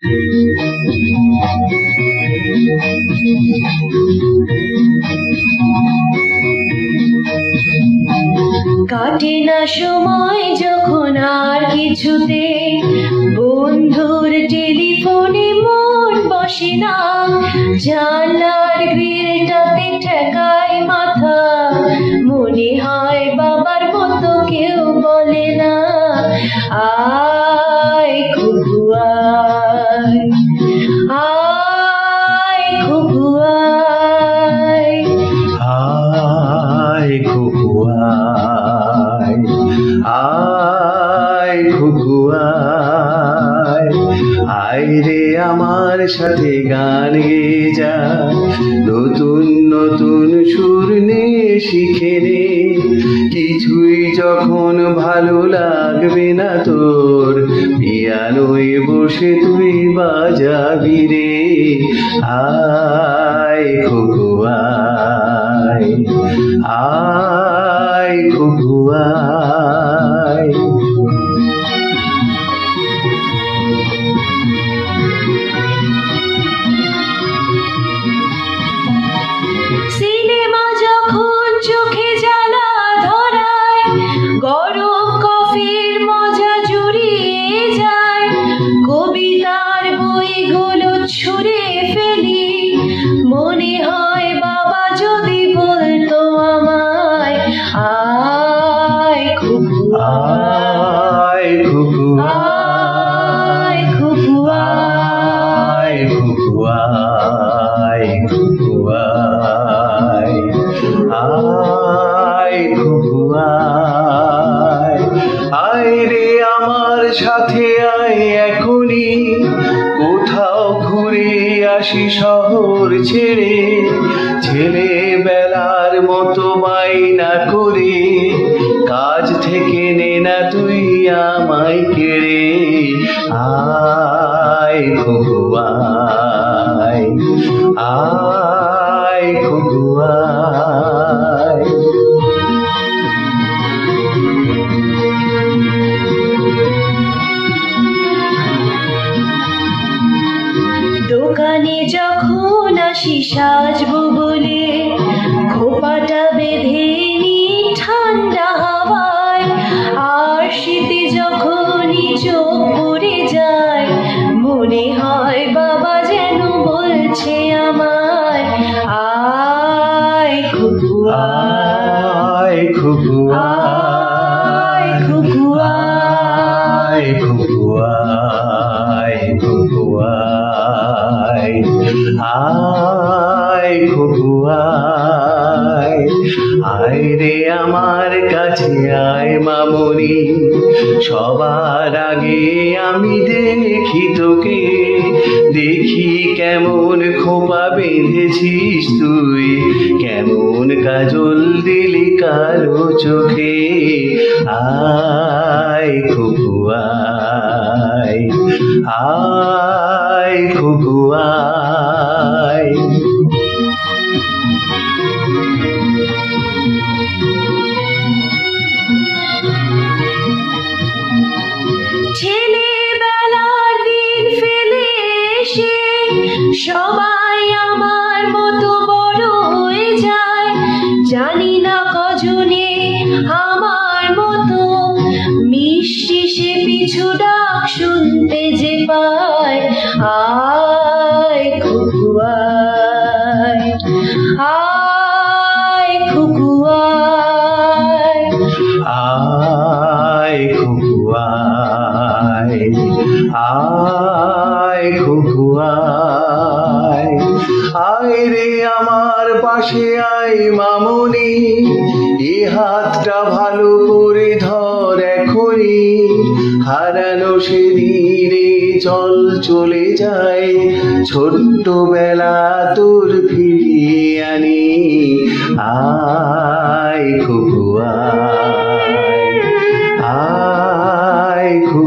কাটে না সময় যখন আর কিছুতে, বন্ধুর টেলিফোনে মন বসে না, জানলার গ্রিলটাতে ঠেকায় মাথা, মনে হয় বাবার মতো কেউ বলে না, আয় খুকু আয়, আয় খুকু আয়, আয় খুকু আয়, আয় খুকু আয়, আয় রে আমার সাথে গান গেয়ে যা, নতুন নতুন সুর নে শিখে নে, কিছুই যখন ভালো লাগবে না তোর, পিয়ানোয় বসে তুই বাজাবি রে, আয় খুকু আয়, আয় খুকু আয়। সিনেমা যখন চোখে জ্বালা ধরায়, গরম কফির মজা জুড়িয়ে যায়, কবিতার বইগুলো ছুঁড়ে ফেলি, মনে হয় বাবা যদি বলতো আমায়, আয় খুকু আয় খুকু আয়, খুকু আয়, খুকু আয়, খুকু আয়, আয় খুকু আয়, আয় রে আমার সাথে আয় এখনই, কোথাও ঘুরে আসি শহর ছেড়ে, ছেলেবেলার মতো বাইনা করে, কাজ থেকে নে না তুই আমায় কেড়ে, আয় খুকু আয়, আয় খুকু আয়। দোকানে যখন আসি সাজবো বলে, খোপাটা বেঁধে নি ঠান্ডা হাওয়ায়, আর শীতে যখনই চোখ পড়ে যায়, মনে হয় বাবা যেন বলছে আমায়, আয় খুকু আয় খুকু আয়, খুকু আয়, খুকু আয়, খুকু আয়, আয় খুকু আয়, আয় রে আমার কাছে আয় মামনি, সবার আগে আমি দেখি তোকে, দেখি কেমন খোপা বেঁধেছিস তুই, কেমন কাজল দিলি কালো চোখে, আয় খুকু আয়, আয় খুকু আয়। ছেলেবেলার দিন ফেলে এসে সবাই আমার মতো বড় হয়ে যায়, জানি না কজনে আমার মতো মিষ্টি সে পিছু ডাক শুনতে যে পায়, আয় খুকু আয়, আয় খুকু আয়, আয় খুকু আয়, আয় খুকু আয়, আয় রে আমার পাশে আয় মামনি, এ হাতটা ভালো করে ধর এখনই, হারানো সেদিনে চল চলে যায়, ছোট্টবেলা তোর ফিরিয়ে আনি, আয় খুকু আয়, আয় খুকু